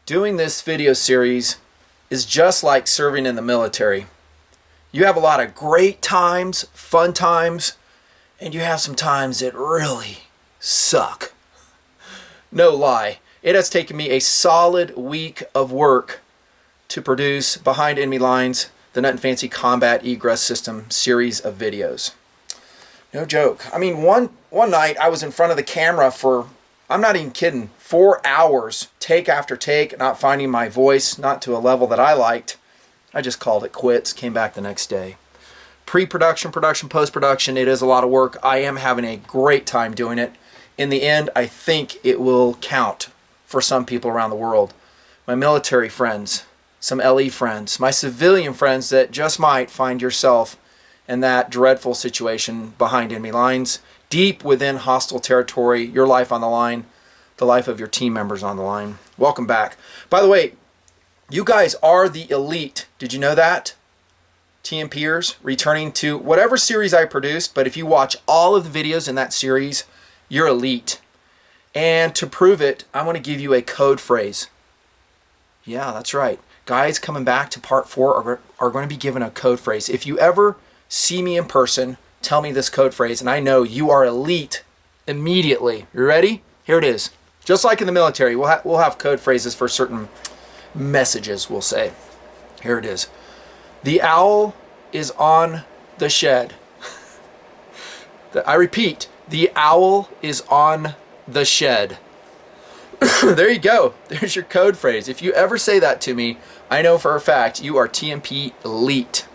Doing this video series is just like serving in the military. You have a lot of great times, fun times, and you have some times that really suck. No lie, it has taken me a solid week of work to produce Behind Enemy Lines, the Nutnfancy Combat Egress System series of videos. No joke. I mean, one night I was in front of the camera for, I'm not even kidding, 4 hours, take after take, not finding my voice, not to a level that I liked. I just called it quits, came back the next day. Pre-production, production, post-production, it is a lot of work. I am having a great time doing it. In the end, I think it will count for some people around the world. My military friends, some LE friends, my civilian friends that just might find yourself in that dreadful situation behind enemy lines, deep within hostile territory, your life on the line, the life of your team members on the line. Welcome back. By the way, you guys are the elite. Did you know that? TMPers, returning to whatever series I produced, but if you watch all of the videos in that series, you're elite. And to prove it, I'm going to give you a code phrase. Yeah, that's right. Guys coming back to part 4 are going to be given a code phrase. If you ever see me in person, tell me this code phrase, and I know you are elite immediately. You ready? Here it is. Just like in the military, we'll have code phrases for certain messages, we'll say. Here it is. The owl is on the shed. I repeat, the owl is on the shed. There you go. There's your code phrase. If you ever say that to me, I know for a fact you are TMP elite.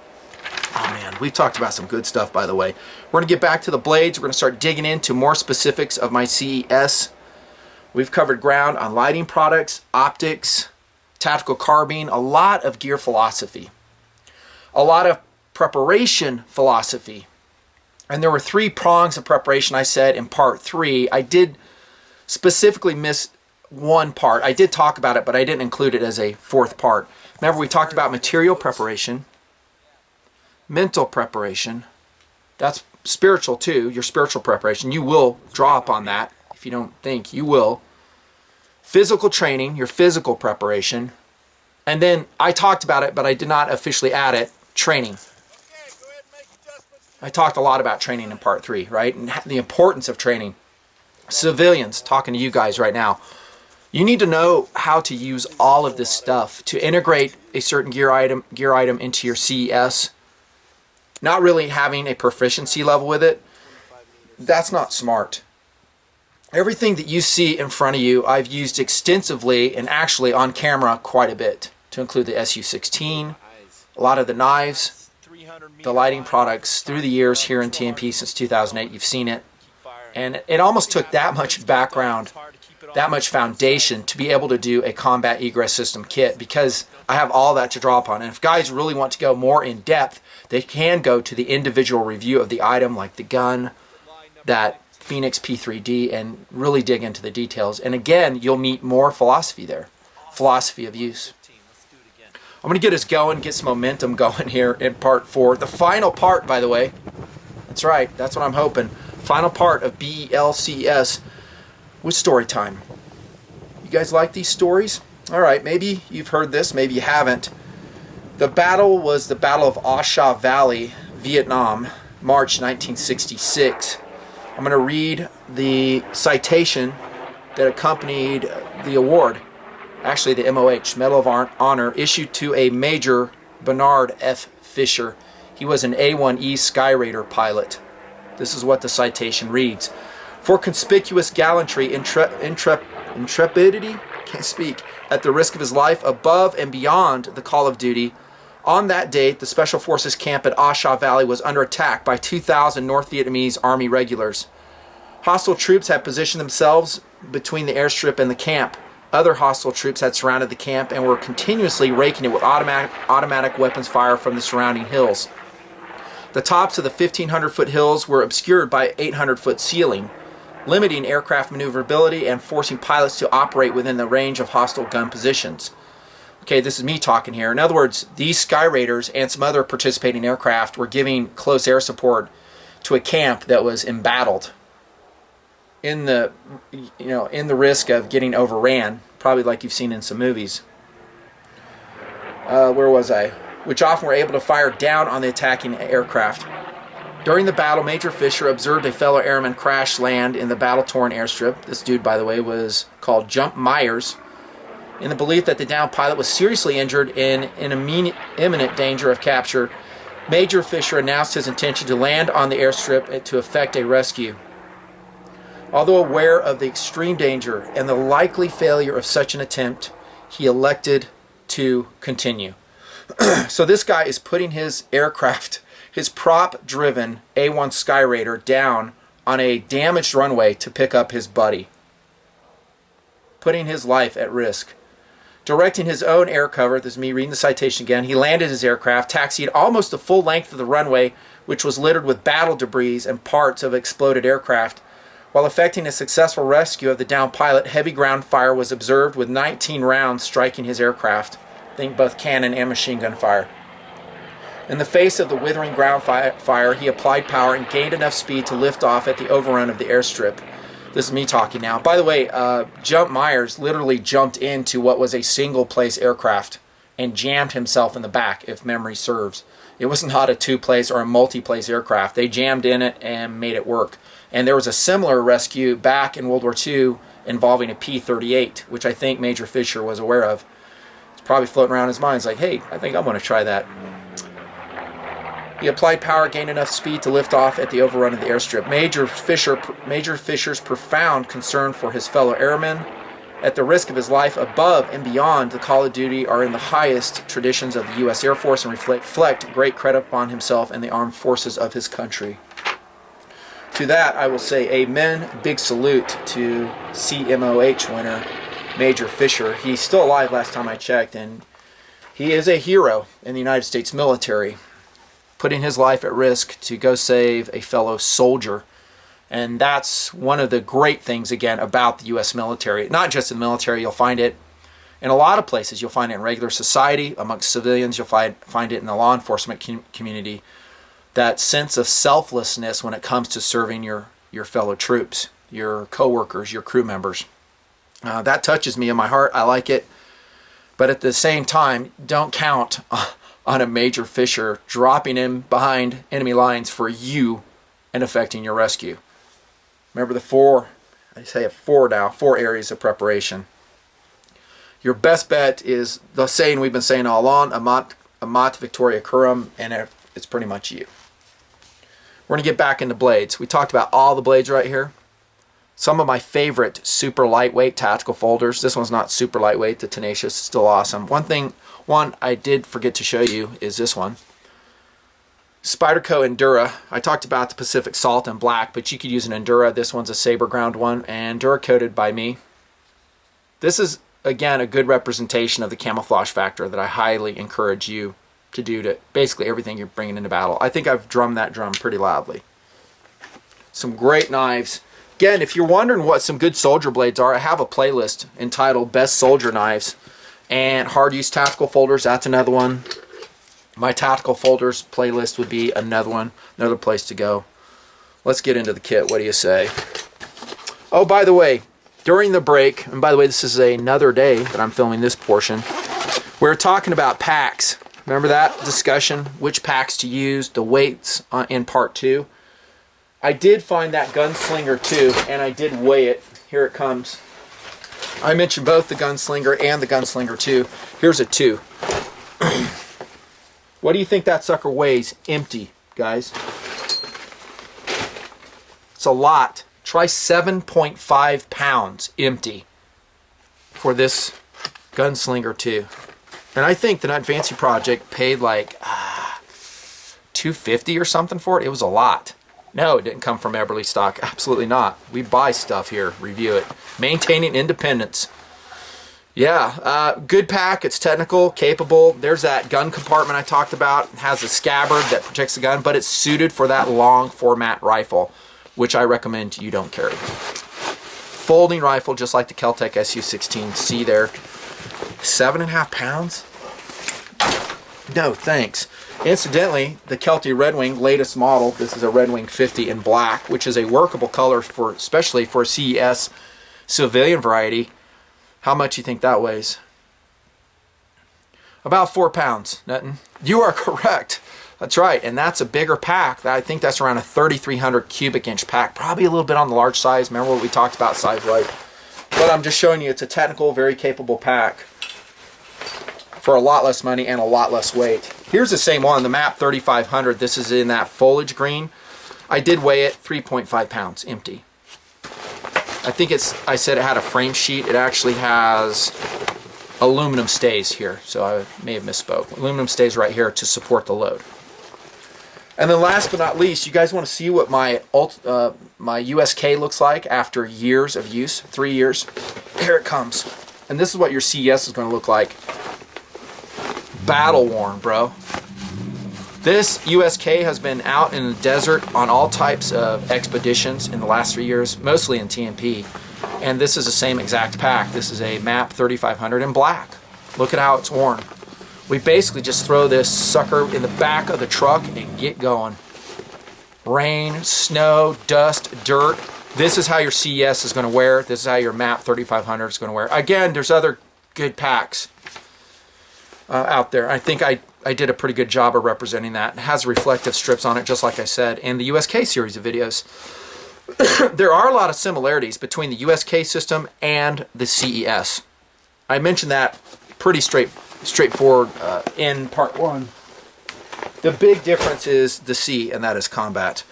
Oh man, we've talked about some good stuff, by the way. We're going to get back to the blades. We're going to start digging into more specifics of my CES. We've covered ground on lighting products, optics, tactical carbine, a lot of gear philosophy, a lot of preparation philosophy. And there were 3 prongs of preparation, I said, in part 3. I did specifically miss one part. I did talk about it, but I didn't include it as a 4th part. Remember, we talked about material preparation, mental preparation. That's spiritual too, your spiritual preparation. You will draw upon that. If you don't think, you will. Physical training, your physical preparation. And then I talked about it, but I did not officially add it, training. I talked a lot about training in part 3, right? And the importance of training. Civilians, talking to you guys right now. You need to know how to use all of this stuff to integrate a certain gear item into your CES. Not really having a proficiency level with it. That's not smart. Everything that you see in front of you, I've used extensively and actually on camera quite a bit, to include the SU-16, a lot of the knives, the lighting products through the years here in TMP since 2008. You've seen it. And it almost took that much background, that much foundation to be able to do a combat egress system kit, because I have all that to draw upon. And if guys really want to go more in depth, they can go to the individual review of the item, like the gun, that Phoenix P3D, and really dig into the details. And again, you'll meet more philosophy there. Philosophy of use. I'm going to get us going, get some momentum going here in part 4. The final part, by the way. That's right, that's what I'm hoping. Final part of BELCS with story time. You guys like these stories? Alright, maybe you've heard this, maybe you haven't. The battle was the Battle of Asha Valley, Vietnam, March 1966. I'm going to read the citation that accompanied the award. Actually, the MOH, Medal of Honor, issued to a Major Bernard F. Fisher. He was an A-1E Skyraider pilot. This is what the citation reads. For conspicuous gallantry, intrepidity, can't speak, at the risk of his life above and beyond the call of duty, on that date, the Special Forces camp at Asha Valley was under attack by 2,000 North Vietnamese Army regulars. Hostile troops had positioned themselves between the airstrip and the camp. Other hostile troops had surrounded the camp and were continuously raking it with automatic weapons fire from the surrounding hills. The tops of the 1,500-foot hills were obscured by 800-foot ceiling, limiting aircraft maneuverability and forcing pilots to operate within the range of hostile gun positions. Okay, this is me talking here. In other words, these Skyraiders and some other participating aircraft were giving close air support to a camp that was embattled, in the risk of getting overran probably like you've seen in some movies. Where was I? Which often were able to fire down on the attacking aircraft. During the battle, Major Fisher observed a fellow airman crash land in the battle-torn airstrip. This dude, by the way, was called Jump Myers, in the belief that the downed pilot was seriously injured and in imminent danger of capture. Major Fisher announced his intention to land on the airstrip to effect a rescue. Although aware of the extreme danger and the likely failure of such an attempt, he elected to continue. So this guy is putting his aircraft, his prop-driven A-1 Skyraider, down on a damaged runway to pick up his buddy, putting his life at risk. Directing his own air cover, this is me reading the citation again, he landed his aircraft, taxied almost the full length of the runway, which was littered with battle debris and parts of exploded aircraft. While effecting a successful rescue of the downed pilot, heavy ground fire was observed with 19 rounds striking his aircraft. Think both cannon and machine gun fire. In the face of the withering ground fire, he applied power and gained enough speed to lift off at the overrun of the airstrip. This is me talking now. By the way, Jump Myers literally jumped into what was a single-place aircraft and jammed himself in the back, if memory serves. It was not a two-place or a multi-place aircraft. They jammed in it and made it work. And there was a similar rescue back in World War II involving a P-38, which I think Major Fisher was aware of. It's probably floating around his mind. It's like, hey, I think I'm going to try that. He applied power, gained enough speed to lift off at the overrun of the airstrip. Major Fisher's profound concern for his fellow airmen, at the risk of his life, above and beyond the call of duty, are in the highest traditions of the U.S. Air Force and reflect great credit upon himself and the armed forces of his country. To that, I will say amen, big salute to CMOH winner Major Fisher. He's still alive last time I checked, and he is a hero in the United States military, putting his life at risk to go save a fellow soldier. And that's one of the great things, again, about the U.S. military. Not just in the military, you'll find it in a lot of places. You'll find it in regular society, amongst civilians. You'll find it in the law enforcement community. That sense of selflessness when it comes to serving your fellow troops, your co-workers, your crew members. That touches me in my heart. I like it. But at the same time, don't count on a Major Fisher dropping in behind enemy lines for you and effecting your rescue. Remember the four areas of preparation. Your best bet is the saying we've been saying all along, amat victoria curum, and it's pretty much you. We're going to get back into blades. We talked about all the blades right here. Some of my favorite super lightweight tactical folders. This one's not super lightweight. The Tenacious is still awesome. One I did forget to show you is this one. Spyderco Endura. I talked about the Pacific Salt and black, but you could use an Endura. This one's a saber ground one, and Endura coated by me. This is, again, a good representation of the camouflage factor that I highly encourage you to do to basically everything you're bringing into battle. I think I've drummed that drum pretty loudly. Some great knives. Again, if you're wondering what some good soldier blades are, I have a playlist entitled Best Soldier Knives. And hard use tactical folders, that's another one. My tactical folders playlist would be another place to go. Let's get into the kit. What do you say? Oh, by the way, during the break, and by the way, this is another day that I'm filming this portion, we're talking about packs. Remember that discussion? Which packs to use, the weights in part 2. I did find that Gunslinger 2, and I did weigh it. Here it comes. I mentioned both the Gunslinger and the Gunslinger 2. Here's a 2. What do you think that sucker weighs empty, guys? It's a lot. Try 7.5 pounds empty for this Gunslinger 2. And I think the Nutnfancy project paid like $250 or something for it. It was a lot. No, it didn't come from Eberly stock. Absolutely not. We buy stuff here, review it. Maintaining independence. Yeah, good pack. It's technical, capable. There's that gun compartment I talked about. It has a scabbard that protects the gun, but it's suited for that long format rifle, which I recommend you don't carry. Folding rifle, just like the Keltec SU-16. See there. 7.5 pounds? No, thanks. Incidentally, the Kelty Red Wing latest model, this is a Red Wing 50 in black, which is a workable color for, especially for a CES civilian variety. How much you think that weighs? About 4 pounds, Nutton. You are correct. That's right, and that's a bigger pack. I think that's around a 3,300 cubic inch pack. Probably a little bit on the large size. Remember what we talked about size-wise? But I'm just showing you it's a technical, very capable pack for a lot less money and a lot less weight. Here's the same one, the MAP 3500. This is in that foliage green. I did weigh it 3.5 pounds empty. I think I said it had a frame sheet. It actually has aluminum stays here, so I may have misspoke. Aluminum stays right here to support the load. And then last but not least, you guys want to see what my USK looks like after years of use, 3 years. Here it comes. And this is what your CES is going to look like. Battle worn, bro. This USK has been out in the desert on all types of expeditions in the last 3 years, mostly in TMP. And this is the same exact pack. This is a MAP 3500 in black. Look at how it's worn. We basically just throw this sucker in the back of the truck and get going. Rain, snow, dust, dirt. This is how your CES is going to wear. This is how your MAP 3500 is going to wear. Again, there's other good packs out there. I think I did a pretty good job of representing that. It has reflective strips on it, just like I said, in the USK series of videos. There are a lot of similarities between the USK system and the CES. I mentioned that pretty straightforward in part 1. The big difference is the C, and that is combat.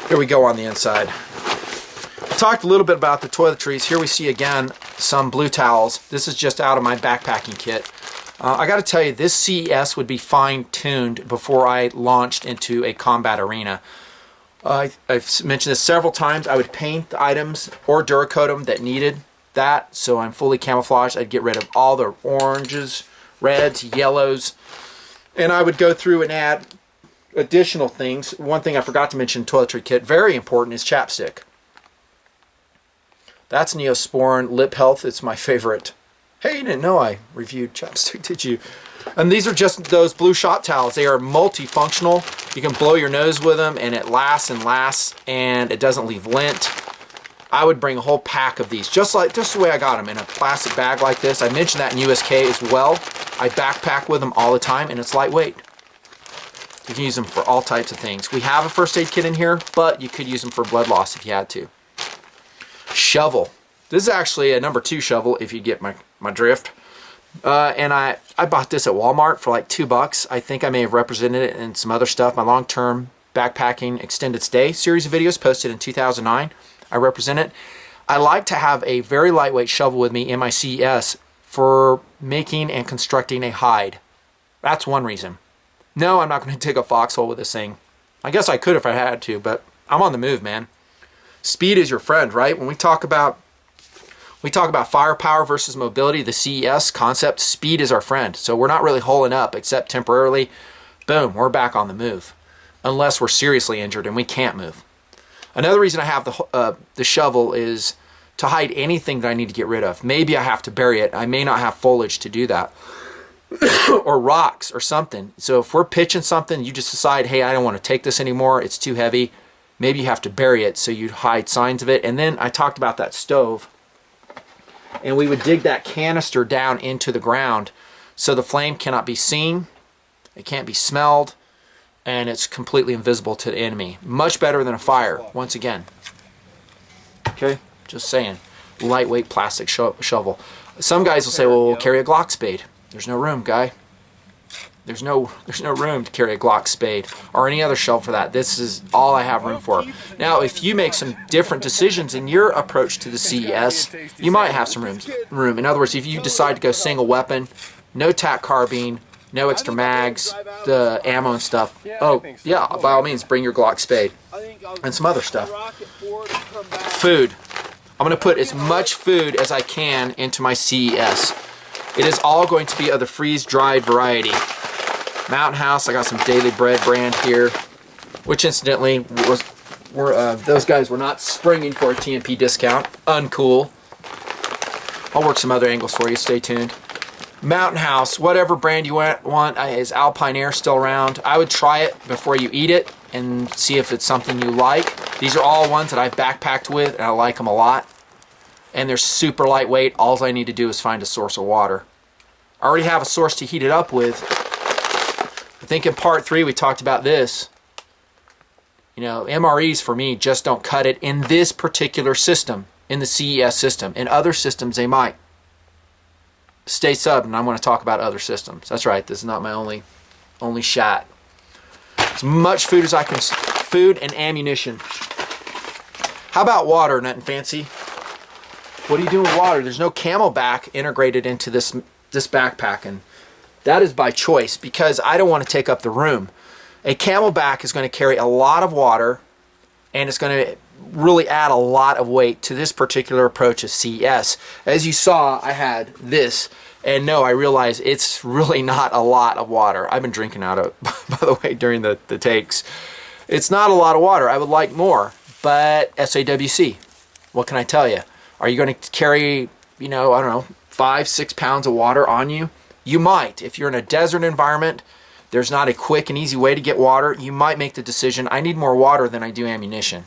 Here we go on the inside. I talked a little bit about the toiletries. Here we see again some blue towels. This is just out of my backpacking kit. I got to tell you, this CES would be fine-tuned before I launched into a combat arena. I've mentioned this several times. I would paint the items or Duracoat them that needed that, so I'm fully camouflaged. I'd get rid of all the oranges, reds, yellows, and I would go through and add additional things. One thing I forgot to mention, toiletry kit, very important, is chapstick. That's Neosporin Lip Health. It's my favorite. Hey, you didn't know I reviewed chapstick, did you? And these are just those blue shop towels. They are multifunctional. You can blow your nose with them and it lasts and lasts and it doesn't leave lint. I would bring a whole pack of these, just the way I got them, in a plastic bag like this. I mentioned that in USK as well. I backpack with them all the time and it's lightweight. You can use them for all types of things. We have a first aid kit in here, but you could use them for blood loss if you had to. Shovel. This is actually a number 2 shovel, if you get my drift. And I bought this at Walmart for like $2. I think I may have represented it in some other stuff. My long-term backpacking extended stay series of videos posted in 2009. I represent it. I like to have a very lightweight shovel with me in my CES for making and constructing a hide. That's one reason. No, I'm not going to dig a foxhole with this thing. I guess I could if I had to, but I'm on the move, man. Speed is your friend, right? When we talk about firepower versus mobility, the CES concept, speed is our friend. So we're not really holing up except temporarily. Boom, we're back on the move. Unless we're seriously injured and we can't move. Another reason I have the shovel is to hide anything that I need to get rid of. Maybe I have to bury it. I may not have foliage to do that. Or rocks or something. So if we're pitching something, you just decide, hey, I don't want to take this anymore. It's too heavy. Maybe you have to bury it so you hide signs of it. And then I talked about that stove. And we would dig that canister down into the ground so the flame cannot be seen, it can't be smelled, and it's completely invisible to the enemy. Much better than a fire, once again. Okay, just saying. Lightweight plastic shovel. Some guys will say, well, we'll carry a Glock spade. There's no room, guy. There's no room to carry a Glock spade or any other shovel for that. This is all I have room for. Now, if you make some different decisions in your approach to the CES, you might have some room. In other words, if you decide to go single weapon, no tac carbine, no extra mags, the ammo and stuff. Oh, yeah, by all means, bring your Glock spade and some other stuff. Food. I'm going to put as much food as I can into my CES. It is all going to be of the freeze-dried variety. Mountain House, I got some Daily Bread brand here, which incidentally, those guys were not springing for a TMP discount. Uncool. I'll work some other angles for you, stay tuned. Mountain House, whatever brand you want, is Alpine Air still around? I would try it before you eat it and see if it's something you like. These are all ones that I've backpacked with and I like them a lot. and they're super lightweight. All I need to do is find a source of water. I already have a source to heat it up with. I think in part 3 we talked about this. You know, MREs for me just don't cut it in this particular system, in the CES system. In other systems they might. Stay sub, and I'm going to talk about other systems. That's right, this is not my only shot. As much food as I can, food and ammunition. How about water, Nutnfancy? What are you doing with water? There's no Camelback integrated into this backpack, and that is by choice because I don't want to take up the room. A Camelback is going to carry a lot of water, and it's going to really add a lot of weight to this particular approach of CES. As you saw, I had this, and no, I realize it's really not a lot of water. I've been drinking out of it, by the way, during the takes. It's not a lot of water. I would like more, but SAWC, what can I tell you? Are you going to carry, you know, I don't know, 5-6 pounds of water on you? You might. If you're in a desert environment, there's not a quick and easy way to get water. You might make the decision, I need more water than I do ammunition.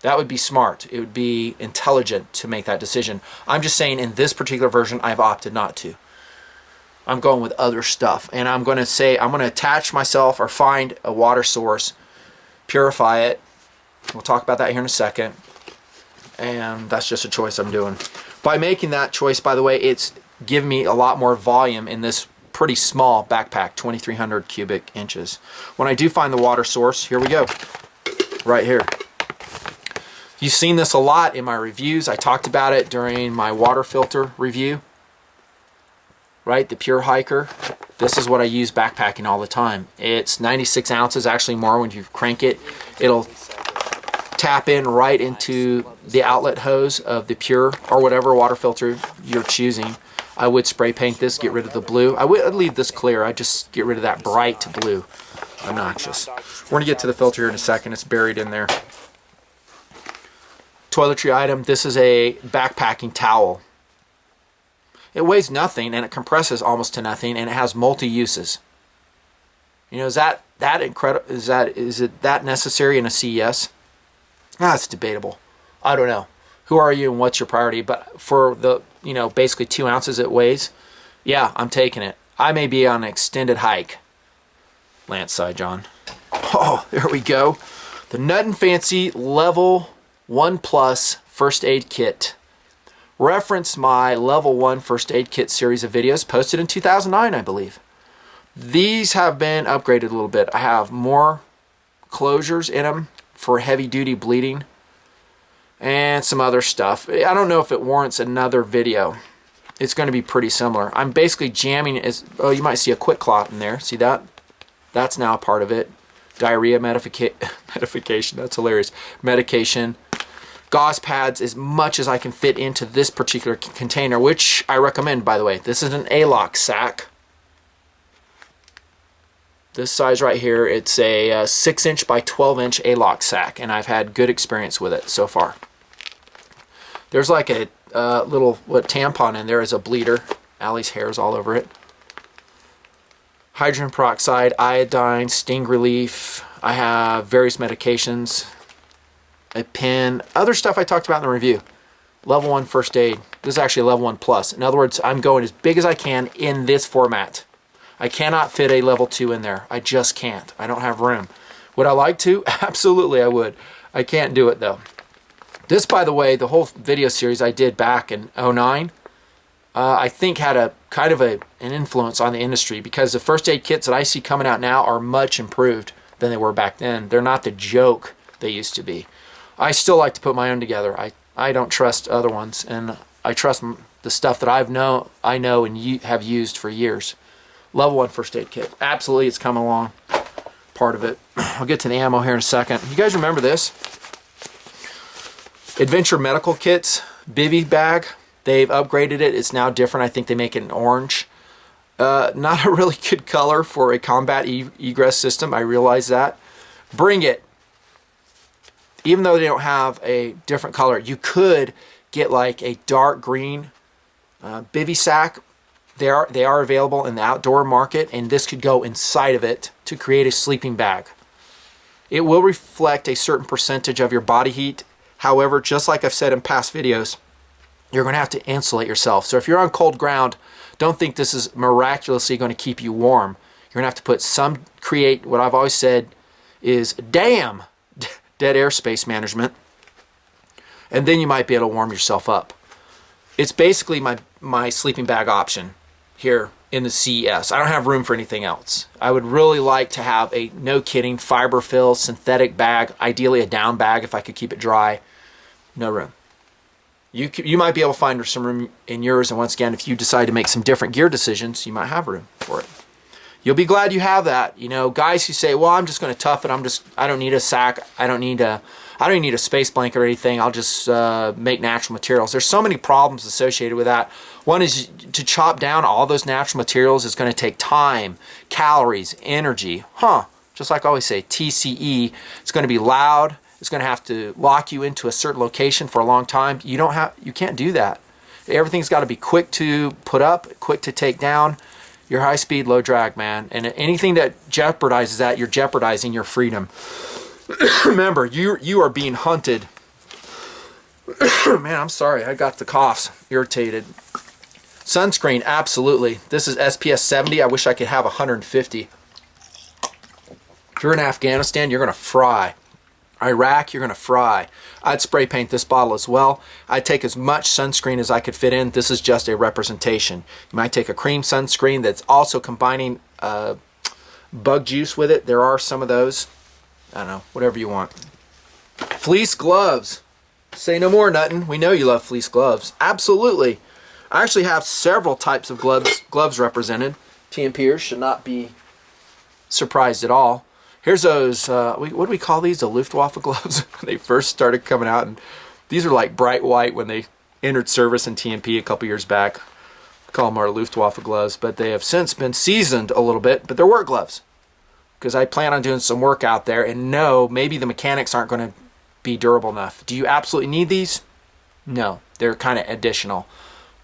That would be smart. It would be intelligent to make that decision. I'm just saying in this particular version, I've opted not to. I'm going with other stuff. And I'm going to say, I'm going to attach myself or find a water source, purify it. We'll talk about that here in a second. And that's just a choice I'm doing. By making that choice, by the way, it's given me a lot more volume in this pretty small backpack, 2,300 cubic inches. When I do find the water source, here we go, right here. You've seen this a lot in my reviews. I talked about it during my water filter review, right? The Pure Hiker. This is what I use backpacking all the time. It's 96 ounces, actually more when you crank it. It'll tap in right into the outlet hose of the Pure or whatever water filter you're choosing. I would spray paint this, get rid of the blue. I'd leave this clear. I'd just get rid of that bright blue. Obnoxious. We're going to get to the filter here in a second. It's buried in there. Toiletry item. This is a backpacking towel. It weighs nothing and it compresses almost to nothing and it has multi-uses. You know, is that incredible? Is it that necessary in a CES? It's debatable. I don't know. Who are you and what's your priority? But for the, you know, basically 2 ounces it weighs, yeah, I'm taking it. I may be on an extended hike. Lance side, John. Oh, there we go. The Nutnfancy Level 1 Plus First Aid Kit. Reference my Level 1 First Aid Kit series of videos posted in 2009, I believe. These have been upgraded a little bit. I have more closures in them for heavy duty bleeding and some other stuff. I don't know if it warrants another video. It's going to be pretty similar. I'm basically jamming it. Oh, you might see a quick clot in there. See that? That's now a part of it. Diarrhea medication. That's hilarious. Medication. Gauze pads as much as I can fit into this particular container, which I recommend, by the way. This is an A-lock sack. This size right here, it's a 6-inch by 12-inch A-lock sack, and I've had good experience with it so far. There's like a little tampon in there as a bleeder. Allie's hair's all over it. Hydrogen peroxide, iodine, sting relief. I have various medications. A pen. Other stuff I talked about in the review. Level 1 first aid. This is actually a level 1 plus. In other words, I'm going as big as I can in this format. I cannot fit a level 2 in there. I just can't. I don't have room. Would I like to? Absolutely I would. I can't do it though. This, by the way, the whole video series I did back in 2009, I think had a kind of an influence on the industry because the first aid kits that I see coming out now are much improved than they were back then. They're not the joke they used to be. I still like to put my own together. I don't trust other ones, and I trust the stuff that I know and have used for years. Level 1 first aid kit. Absolutely, it's come along. Part of it. I'll get to the ammo here in a second. You guys remember this? Adventure Medical Kits, Bivy bag. They've upgraded it. It's now different. I think they make it in orange. Not a really good color for a combat egress system. I realize that. Bring it. Even though they don't have a different color, you could get like a dark green bivy sack. They are available in the outdoor market, and this could go inside of it to create a sleeping bag. It will reflect a certain percentage of your body heat. However, just like I've said in past videos, you're going to have to insulate yourself. So if you're on cold ground, don't think this is miraculously going to keep you warm. You're going to have to put some, create what I've always said is dead airspace management, and then you might be able to warm yourself up. It's basically my sleeping bag option here in the CES. I don't have room for anything else. I would really like to have a, no kidding, fiber fill synthetic bag, ideally a down bag if I could keep it dry. No room. You might be able to find some room in yours, and once again, if you decide to make some different gear decisions, you might have room for it. You'll be glad you have that. You know, guys who say, well, I'm just going to tough it. I don't need a sack. I don't need a space blanket or anything. I'll just make natural materials. There's so many problems associated with that. One is to chop down all those natural materials is going to take time, calories, energy. Just like I always say, TCE. It's going to be loud. It's going to have to lock you into a certain location for a long time. You can't do that. Everything's got to be quick to put up, quick to take down. You're high speed, low drag, man. And anything that jeopardizes that, you're jeopardizing your freedom. Remember, you are being hunted. Man, I'm sorry. I got the coughs. Irritated. Sunscreen, absolutely. This is SPF 70. I wish I could have 150. If you're in Afghanistan, you're going to fry. Iraq, you're going to fry. I'd spray paint this bottle as well. I'd take as much sunscreen as I could fit in. This is just a representation. You might take a cream sunscreen that's also combining bug juice with it. There are some of those. I don't know, whatever you want. Fleece gloves. Say no more, Nutton. We know you love fleece gloves. Absolutely. I actually have several types of gloves represented. TMPers should not be surprised at all. Here's those, what do we call these? The Luftwaffe gloves? When they first started coming out. And these are like bright white when they entered service in TMP a couple years back. We call them our Luftwaffe gloves. But they have since been seasoned a little bit. But they're work gloves. Because I plan on doing some work out there. And no, maybe the mechanics aren't going to be durable enough. Do you absolutely need these? No. They're kind of additional.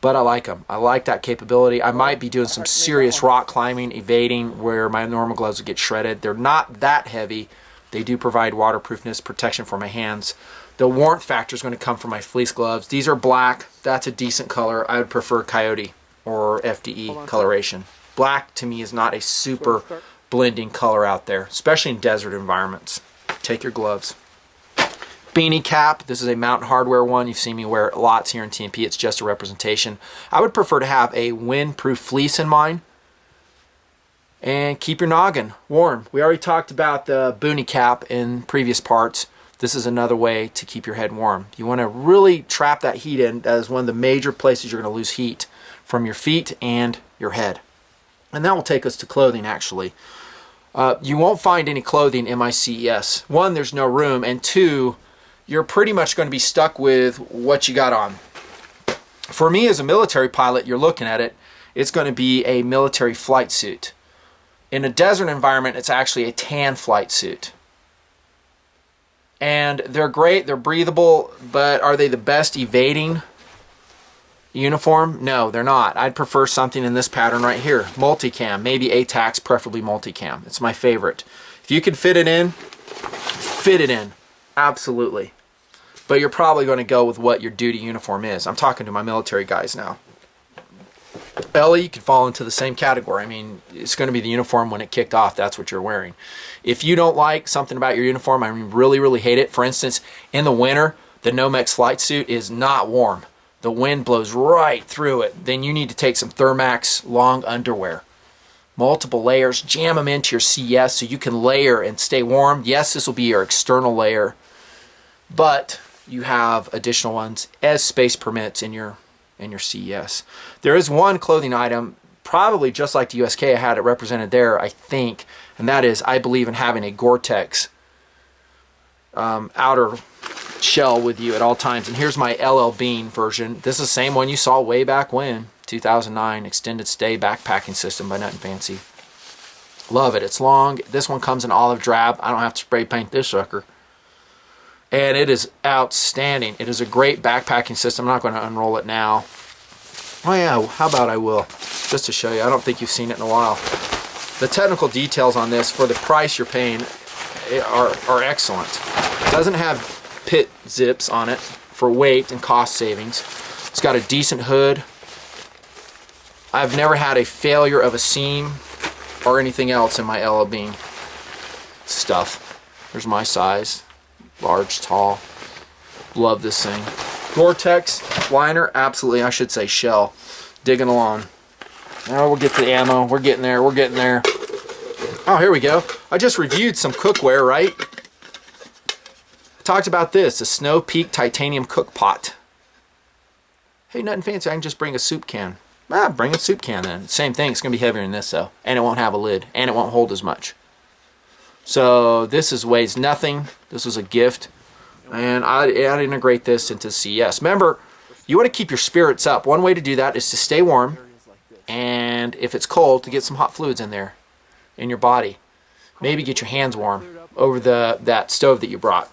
But I like them. I like that capability. I might be doing some serious rock climbing, evading, where my normal gloves would get shredded. They're not that heavy. They do provide waterproofness, protection for my hands. The warmth factor is going to come from my fleece gloves. These are black. That's a decent color. I would prefer Coyote or FDE coloration. Black, to me, is not a super blending color out there, especially in desert environments. Take your gloves. Beanie cap. This is a Mountain Hardwear one. You've seen me wear it lots here in TMP. It's just a representation. I would prefer to have a windproof fleece in mine. And keep your noggin warm. We already talked about the boonie cap in previous parts. This is another way to keep your head warm. You want to really trap that heat in. That is one of the major places you're going to lose heat, from your feet and your head. And that will take us to clothing, actually. You won't find any clothing in my CES. One, there's no room. And two, you're pretty much going to be stuck with what you got on. For me as a military pilot, you're looking at it, it's going to be a military flight suit. In a desert environment, it's actually a tan flight suit. And they're great, they're breathable, but are they the best evading uniform? No, they're not. I'd prefer something in this pattern right here. Multicam, maybe ATACs, preferably multicam. It's my favorite. If you could fit it in, fit it in. Absolutely. But you're probably going to go with what your duty uniform is. I'm talking to my military guys now. Ellie, you could fall into the same category. I mean, it's going to be the uniform when it kicked off. That's what you're wearing. If you don't like something about your uniform, I mean, really, really hate it. For instance, in the winter, the Nomex flight suit is not warm. The wind blows right through it. Then you need to take some Thermax long underwear. Multiple layers. Jam them into your CS so you can layer and stay warm. Yes, this will be your external layer, but you have additional ones as space permits in your CES. There is one clothing item, probably just like the USK, I had it represented there, I think, and that is, I believe in having a Gore-Tex outer shell with you at all times. And here's my LL Bean version. This is the same one you saw way back when, 2009, extended stay backpacking system by Nutnfancy. Love it. It's long. This one comes in olive drab. I don't have to spray paint this sucker. And it is outstanding. It is a great backpacking system. I'm not going to unroll it now. Oh yeah, how about I will, just to show you. I don't think you've seen it in a while. The technical details on this for the price you're paying are excellent. It doesn't have pit zips on it for weight and cost savings. It's got a decent hood. I've never had a failure of a seam or anything else in my Ella Bean stuff. There's my size, large, tall. Love this thing. Gore-Tex liner, absolutely, I should say shell. Digging along. Now we'll get to the ammo. We're getting there, we're getting there. Oh, here we go. I just reviewed some cookware, right? I talked about this, a Snow Peak titanium cook pot. Hey, Nutnfancy, I can just bring a soup can. Bring a soup can then. Same thing, it's going to be heavier than this though. And it won't have a lid. And it won't hold as much. So this weighs nothing. This was a gift. And I'd integrate this into CES. Remember, you want to keep your spirits up. One way to do that is to stay warm. And if it's cold, to get some hot fluids in there, in your body. Maybe get your hands warm over that stove that you brought.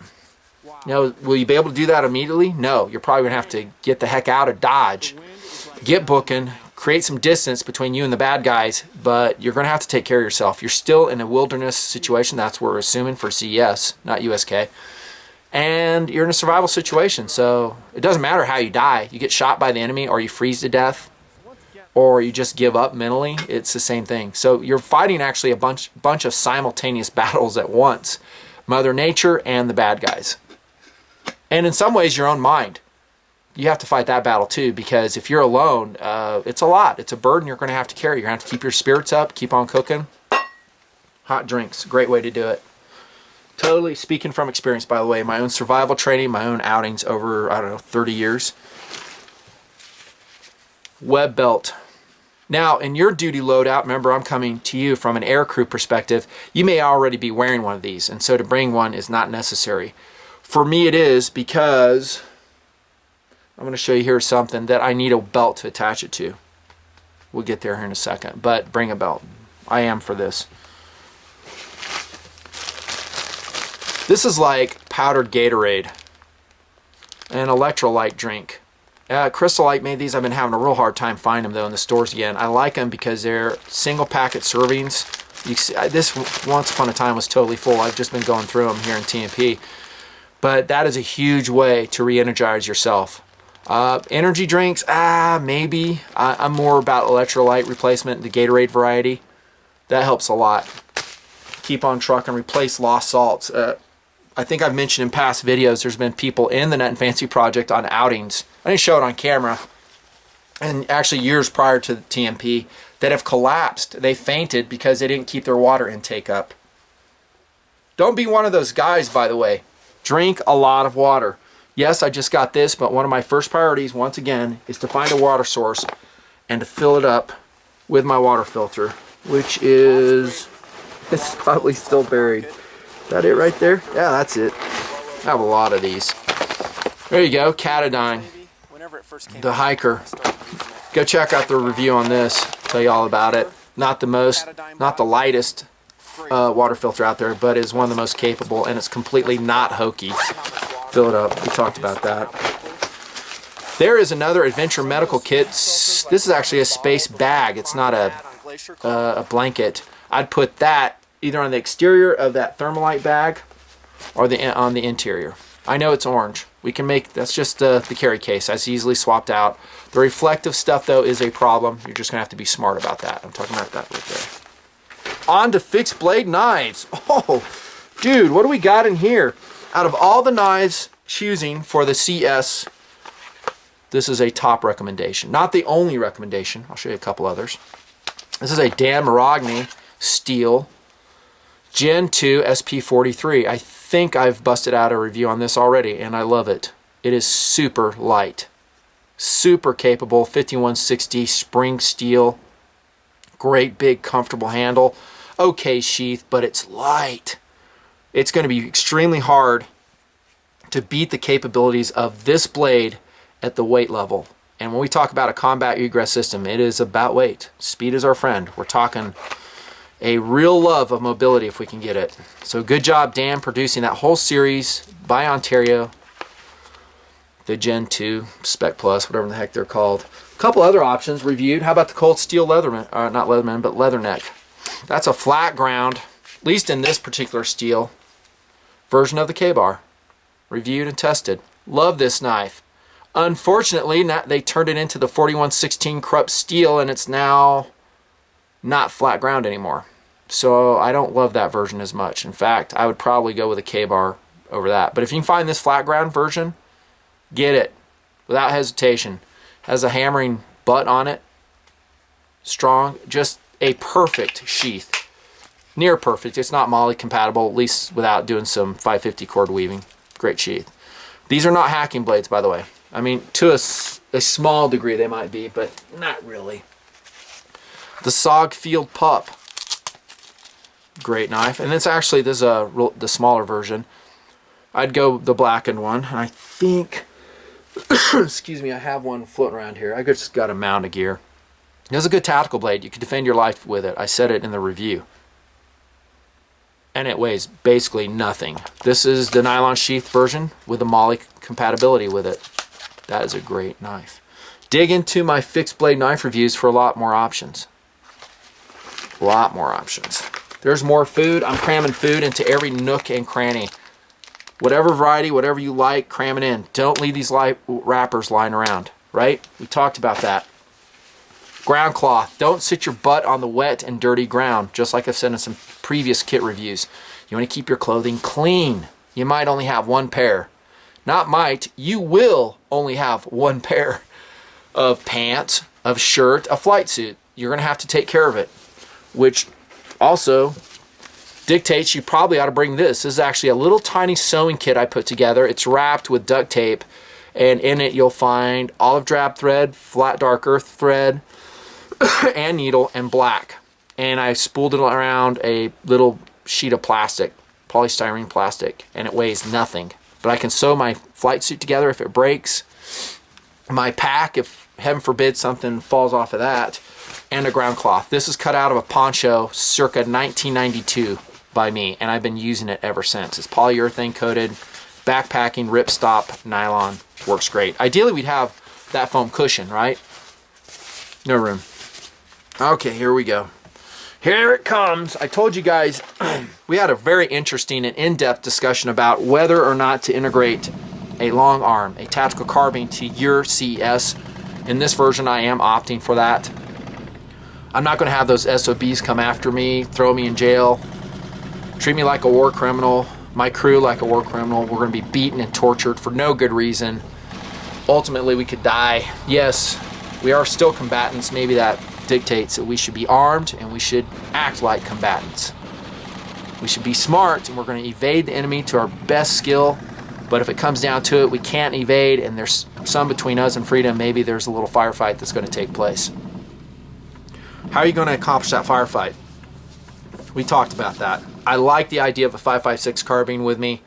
Now, will you be able to do that immediately? No. You're probably going to have to get the heck out of Dodge. Get booking. Create some distance between you and the bad guys, but you're going to have to take care of yourself. You're still in a wilderness situation. That's what we're assuming for CES, not USK. And you're in a survival situation, so it doesn't matter how you die. You get shot by the enemy, or you freeze to death, or you just give up mentally. It's the same thing. So you're fighting actually a bunch of simultaneous battles at once. Mother Nature and the bad guys. And in some ways, your own mind. You have to fight that battle too, because if you're alone, it's a lot. It's a burden you're going to have to carry. You're going to have to keep your spirits up, keep on cooking. Hot drinks, great way to do it. Totally speaking from experience, by the way. My own survival training, my own outings over, I don't know, 30 years. Web belt. Now, in your duty loadout, remember I'm coming to you from an air crew perspective, you may already be wearing one of these, and so to bring one is not necessary. For me it is, because I'm going to show you here something that I need a belt to attach it to. We'll get there here in a second, but bring a belt. I am for this. This is like powdered Gatorade, an electrolyte drink. Crystal Light made these. I've been having a real hard time finding them though in the stores again. I like them because they're single packet servings. You see, this once upon a time was totally full. I've just been going through them here in TMP. But that is a huge way to re-energize yourself. Energy drinks, maybe. I'm more about electrolyte replacement, the Gatorade variety. That helps a lot. Keep on trucking, replace lost salts. I think I've mentioned in past videos, there's been people in the Nutnfancy project on outings. I didn't show it on camera. And actually years prior to the TMP that have collapsed. They fainted because they didn't keep their water intake up. Don't be one of those guys, by the way. Drink a lot of water. Yes, I just got this, but one of my first priorities, once again, is to find a water source and to fill it up with my water filter, which is, it's probably still buried. Is that it right there? Yeah, that's it. I have a lot of these. There you go, Catadine, the hiker. Go check out the review on this. Tell you all about it. Not the lightest water filter out there, but is one of the most capable, and it's completely not hokey. Fill it up. We talked about that. There is another Adventure Medical Kit. This is actually a space bag. It's not a blanket. I'd put that either on the exterior of that Thermalite bag or on the interior. I know it's orange. We can make, that's just the carry case. That's easily swapped out. The reflective stuff, though, is a problem. You're just going to have to be smart about that. I'm talking about that right there. On to fixed blade knives. Oh, dude, what do we got in here? Out of all the knives choosing for the CS, this is a top recommendation. Not the only recommendation. I'll show you a couple others. This is a Dan Marogny steel Gen 2 SP43. I think I've busted out a review on this already, and I love it. It is super light. Super capable. 5160 spring steel. Great big comfortable handle. Okay sheath, but it's light. It's going to be extremely hard to beat the capabilities of this blade at the weight level. And when we talk about a combat egress system, it is about weight. Speed is our friend. We're talking a real love of mobility if we can get it. So good job, Dan, producing that whole series by Ontario. The Gen 2, Spec Plus, whatever the heck they're called. A couple other options reviewed. How about the Cold Steel Leatherman, not Leatherman, but Leatherneck. That's a flat ground, at least in this particular steel, version of the K-Bar. Reviewed and tested. Love this knife. Unfortunately, they turned it into the 4116 Krupp steel, and it's now not flat ground anymore. So I don't love that version as much. In fact, I would probably go with a K-bar over that. But if you can find this flat ground version, get it without hesitation. Has a hammering butt on it. Strong. Just a perfect sheath. Near perfect. It's not MOLLE compatible, at least without doing some 550 cord weaving. Great sheath. These are not hacking blades, by the way. I mean, to a small degree they might be, but not really. The Sog Field Pup. Great knife. And it's actually, this is the smaller version. I'd go the blackened one. And I think, excuse me, I have one floating around here. I just got a mound of gear. It's a good tactical blade. You can defend your life with it. I said it in the review. And it weighs basically nothing. This is the nylon sheath version with the MOLLE compatibility with it. That is a great knife. Dig into my fixed blade knife reviews for a lot more options. A lot more options. There's more food. I'm cramming food into every nook and cranny. Whatever variety, whatever you like, cram it in. Don't leave these wrappers lying around, right? We talked about that. Ground cloth. Don't sit your butt on the wet and dirty ground, just like I've said in some previous kit reviews. You want to keep your clothing clean. You might only have one pair. Not might, you will only have one pair of pants, of shirt, a flight suit. You're going to have to take care of it, which also dictates you probably ought to bring this. This is actually a little tiny sewing kit I put together. It's wrapped with duct tape, and in it you'll find olive drab thread, flat dark earth thread, and needle, and black. And I spooled it around a little sheet of plastic, polystyrene plastic, and it weighs nothing. But I can sew my flight suit together if it breaks, my pack if heaven forbid something falls off of that, and a ground cloth. This is cut out of a poncho circa 1992 by me, and I've been using it ever since. It's polyurethane coated, backpacking, ripstop, nylon. Works great. Ideally we'd have that foam cushion, right? No room. Okay, here we go. Here it comes. I told you guys we had a very interesting and in-depth discussion about whether or not to integrate a long arm, a tactical carbine, to your CES. In this version, I am opting for that. I'm not going to have those SOBs come after me, throw me in jail, treat me like a war criminal, my crew like a war criminal. We're going to be beaten and tortured for no good reason. Ultimately, we could die. Yes, we are still combatants. Maybe that dictates that we should be armed and we should act like combatants. We should be smart, and we're going to evade the enemy to our best skill. But if it comes down to it, we can't evade, and there's some between us and freedom. Maybe there's a little firefight that's going to take place. How are you going to accomplish that firefight? We talked about that. I like the idea of a 5.56 carbine with me.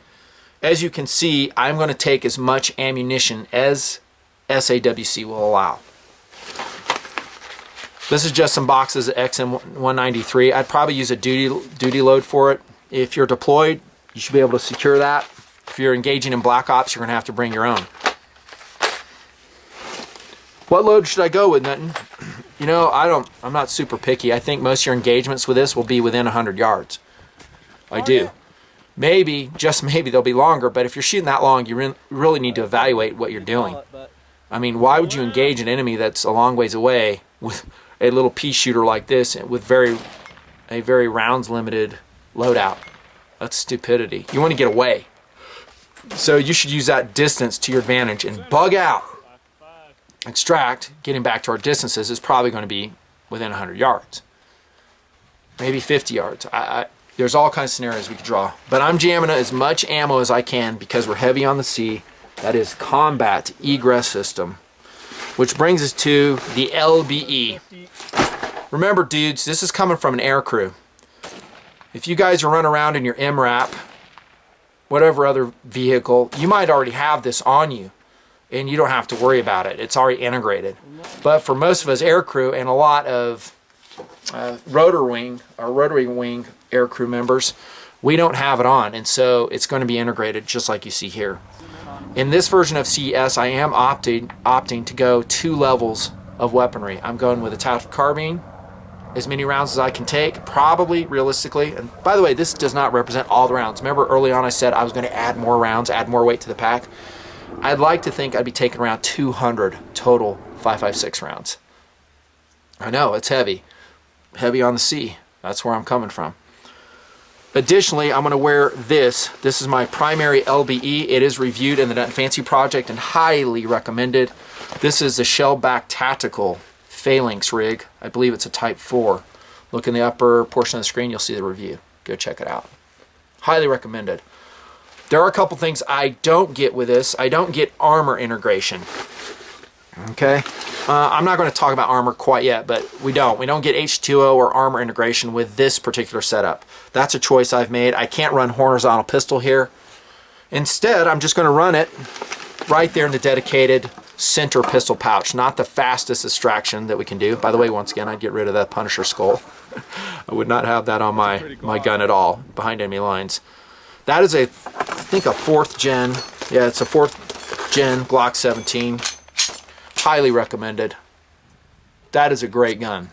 As you can see, I'm going to take as much ammunition as SAWC will allow. This is just some boxes of XM193. I'd probably use a duty load for it. If you're deployed, you should be able to secure that. If you're engaging in Black Ops, you're going to have to bring your own. What load should I go with, Nutton? You know, I'm not super picky. I think most of your engagements with this will be within 100 yards. I do. Yeah. Maybe, just maybe, they'll be longer, but if you're shooting that long, you really need to evaluate what you're doing. I mean, why would you engage an enemy that's a long ways away with a little pea shooter like this with a very rounds limited loadout? That's stupidity. You want to get away. So you should use that distance to your advantage and bug out. Extract, getting back to our distances, is probably going to be within 100 yards. Maybe 50 yards. There's all kinds of scenarios we could draw. But I'm jamming as much ammo as I can because we're heavy on the sea. That is combat egress system. Which brings us to the LBE. Remember, dudes, this is coming from an air crew. If you guys are running around in your MRAP, whatever other vehicle, you might already have this on you, and you don't have to worry about it. It's already integrated. But for most of us air crew and a lot of rotary wing air crew members, we don't have it on, and so it's going to be integrated just like you see here. In this version of CES, I am opting to go 2 levels of weaponry. I'm going with a tactical carbine, as many rounds as I can take, probably, realistically. And by the way, this does not represent all the rounds. Remember early on I said I was going to add more rounds, add more weight to the pack. I'd like to think I'd be taking around 200 total 5.56 rounds. I know, it's heavy. Heavy on the C. That's where I'm coming from. Additionally, I'm going to wear this. This is my primary LBE. It is reviewed in the Nutnfancy project and highly recommended. This is the Shellback Tactical Phalanx rig. I believe it's a Type 4. Look in the upper portion of the screen, you'll see the review. Go check it out. Highly recommended. There are a couple things I don't get with this. I don't get armor integration. Okay, I'm not going to talk about armor quite yet, but we don't get H2O or armor integration with this particular setup. That's a choice I've made. I can't run horizontal pistol here. Instead, I'm just going to run it right there in the dedicated center pistol pouch. Not the fastest extraction that we can do. By the way, once again, I'd get rid of that Punisher skull. I would not have that on my gun at all behind enemy lines. That is I think a 4th gen. Yeah, it's a 4th gen Glock 17. Highly recommended. That is a great gun.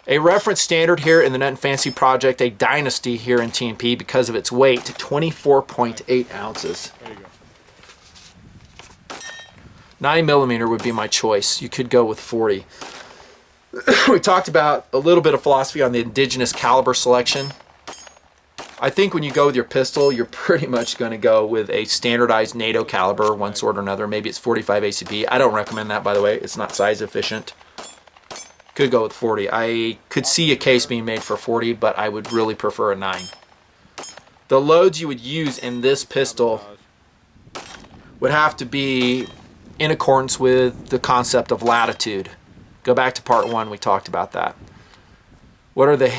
A reference standard here in the Nutnfancy project, a dynasty here in TMP because of its weight, 24.8 ounces. There you go. 9mm would be my choice. You could go with 40. We talked about a little bit of philosophy on the indigenous caliber selection. I think when you go with your pistol, you're pretty much going to go with a standardized NATO caliber, one sort or another. Maybe it's 45 ACP. I don't recommend that, by the way. It's not size efficient. Could go with 40. I could see a case being made for 40, but I would really prefer a 9. The loads you would use in this pistol would have to be in accordance with the concept of latitude. Go back to part 1, we talked about that. What are the,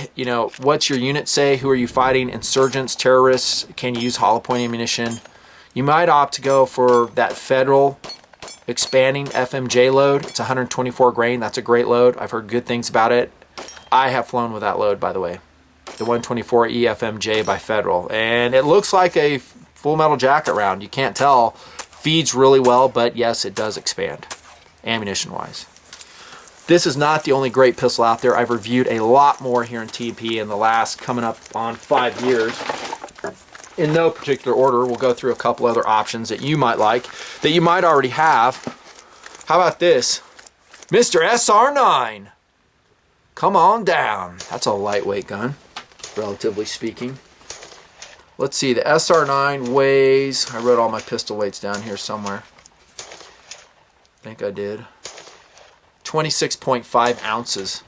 what's your unit say? Who are you fighting? Insurgents, terrorists? Can you use hollow point ammunition? You might opt to go for that federal expanding FMJ load. It's 124 grain. That's a great load. I've heard good things about it. I have flown with that load, by the way. The 124 EFMJ by Federal. And it looks like a full metal jacket round. You can't tell. Feeds really well, but yes, it does expand, ammunition-wise. This is not the only great pistol out there. I've reviewed a lot more here in TP in the last coming up on 5 years. In no particular order, we'll go through a couple other options that you might like, that you might already have. How about this? Mr. SR9. Come on down. That's a lightweight gun, relatively speaking. Let's see, the SR9 weighs, I wrote all my pistol weights down here somewhere. I think I did. 26.5 ounces.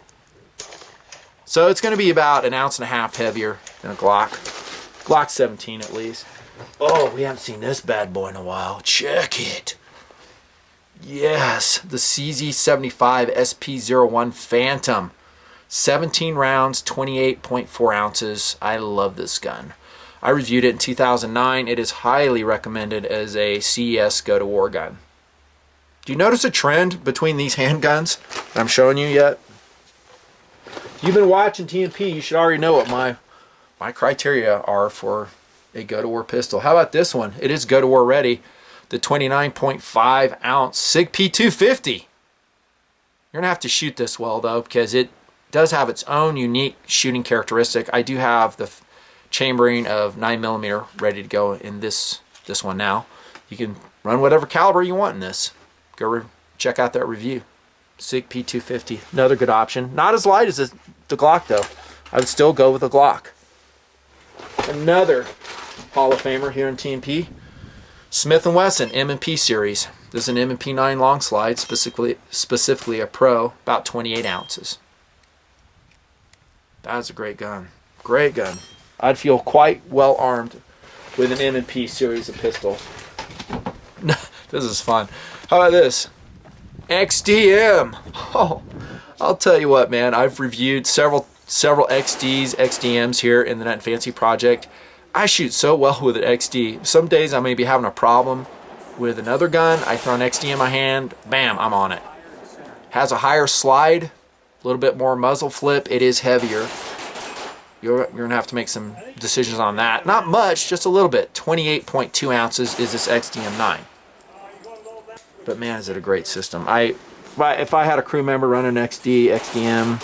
So it's going to be about 1.5 ounces heavier than a Glock. Glock 17 at least. Oh, we haven't seen this bad boy in a while. Check it. Yes, the CZ75 SP01 Phantom. 17 rounds, 28.4 ounces. I love this gun. I reviewed it in 2009. It is highly recommended as a CES go-to-war gun. Do you notice a trend between these handguns that I'm showing you yet? If you've been watching TMP, you should already know what my criteria are for a go-to-war pistol. How about this one? It is go-to-war ready. The 29.5 ounce SIG P250. You're going to have to shoot this well, though, because it does have its own unique shooting characteristic. I do have the chambering of 9mm ready to go in this one now. You can run whatever caliber you want in this. Go check out that review. SIG P250, another good option. Not as light as the Glock, though. I would still go with the Glock. Another Hall of Famer here in TMP, Smith & Wesson M&P series. This is an M&P 9 long slide, specifically a Pro, about 28 ounces. That's a great gun. Great gun. I'd feel quite well armed with an M&P series of pistols. This is fun. How about this? XDM. Oh, I'll tell you what, man. I've reviewed several XDs, XDMs here in the Nutnfancy project. I shoot so well with an XD. Some days I may be having a problem with another gun. I throw an XD in my hand, bam, I'm on it. Has a higher slide, a little bit more muzzle flip. It is heavier. You're going to have to make some decisions on that. Not much, just a little bit. 28.2 ounces is this XDM9. But man, is it a great system. If I had a crew member running XD, XDM,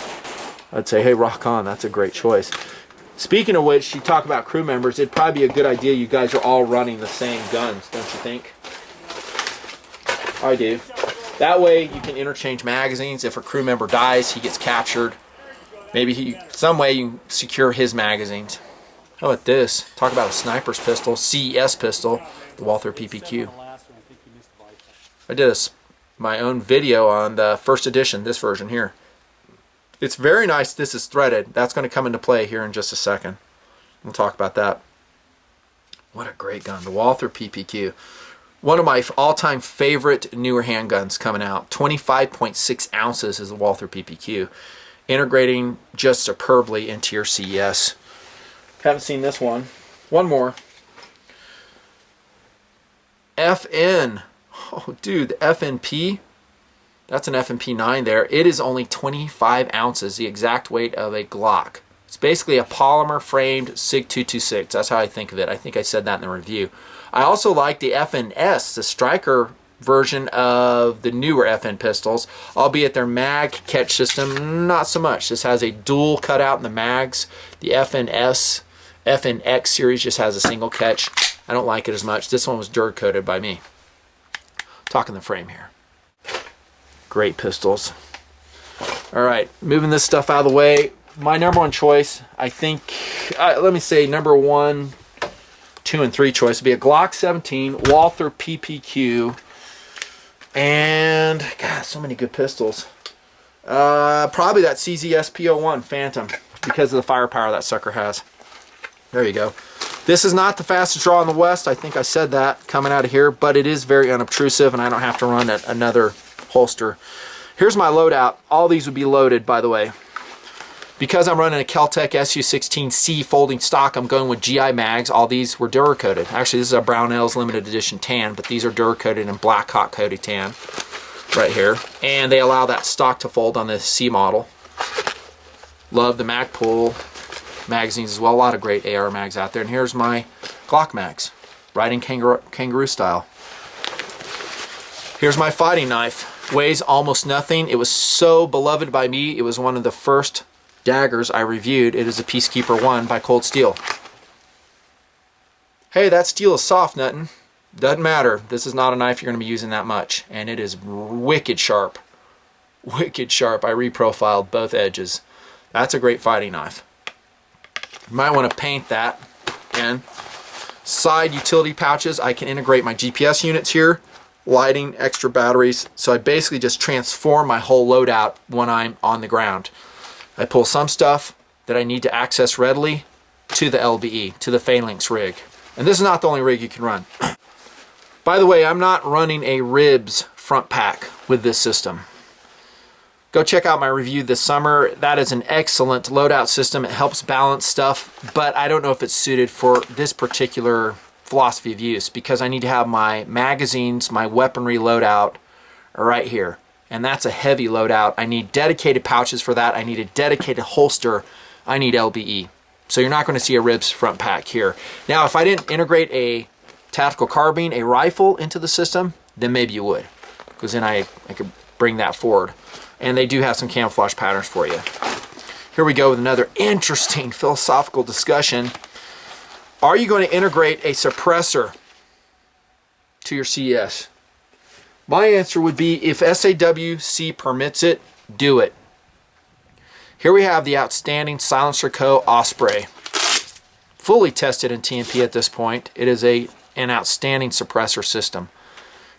I'd say, hey, rock on, that's a great choice. Speaking of which, you talk about crew members, it'd probably be a good idea you guys are all running the same guns, don't you think? I do. That way you can interchange magazines. If a crew member dies, he gets captured. Maybe some way you can secure his magazines. How about this? Talk about a sniper's pistol, CES pistol, the Walther PPQ. I did my own video on the first edition, this version here. It's very nice. This is threaded. That's going to come into play here in just a second. We'll talk about that. What a great gun, the Walther PPQ. One of my all-time favorite newer handguns coming out. 25.6 ounces is the Walther PPQ. Integrating just superbly into your CES. Haven't seen this one. One more. FN. Oh, dude, the FNP. That's an FNP 9 there. It is only 25 ounces, the exact weight of a Glock. It's basically a polymer framed SIG 226. That's how I think of it. I think I said that in the review. I also like the FNS, the striker version of the newer FN pistols, albeit their mag catch system, not so much. This has a dual cutout in the mags. The FNS, FNX series just has a single catch. I don't like it as much. This one was dur coated by me. Talking the frame here. Great pistols. All right, moving this stuff out of the way. My number one choice, I think, let me say number 1, 2, and 3 choice would be a Glock 17, Walther PPQ, and, God, so many good pistols. Probably that CZS P01 Phantom, because of the firepower that sucker has. There you go. This is not the fastest draw in the West. I think I said that coming out of here, but it is very unobtrusive, and I don't have to run another holster. Here's my loadout. All these would be loaded, by the way. Because I'm running a Keltec SU16C folding stock, I'm going with GI mags. All these were Duracoated. Actually, this is a Brownells limited edition tan, but these are Duracoated in black hot coated tan right here. And they allow that stock to fold on the C model. Love the Magpul magazines as well. A lot of great AR mags out there. And here's my Glock mags, riding kangaroo style. Here's my fighting knife. Weighs almost nothing. It was so beloved by me. It was one of the first daggers I reviewed. It is a Peacekeeper 1 by Cold Steel. Hey, that steel is soft, Nutton. Doesn't matter. This is not a knife you're going to be using that much. And it is wicked sharp. Wicked sharp. I reprofiled both edges. That's a great fighting knife. You might want to paint that. Again, side utility pouches. I can integrate my GPS units here. Lighting, extra batteries. So I basically just transform my whole loadout when I'm on the ground. I pull some stuff that I need to access readily to the LBE, to the Phalanx rig. And this is not the only rig you can run. By the way, I'm not running a ribs front pack with this system. Go check out my review this summer. That is an excellent loadout system. It helps balance stuff, but I don't know if it's suited for this particular philosophy of use because I need to have my magazines, my weaponry loadout right here. And that's a heavy loadout. I need dedicated pouches for that. I need a dedicated holster. I need LBE. So you're not going to see a ribs front pack here. Now, if I didn't integrate a tactical carbine, a rifle into the system, then maybe you would. Because then I could bring that forward. And they do have some camouflage patterns for you. Here we go with another interesting philosophical discussion. Are you going to integrate a suppressor to your CES? My answer would be if SAWC permits it, do it. Here we have the outstanding Silencer Co. Osprey. Fully tested in TMP at this point. It is an outstanding suppressor system.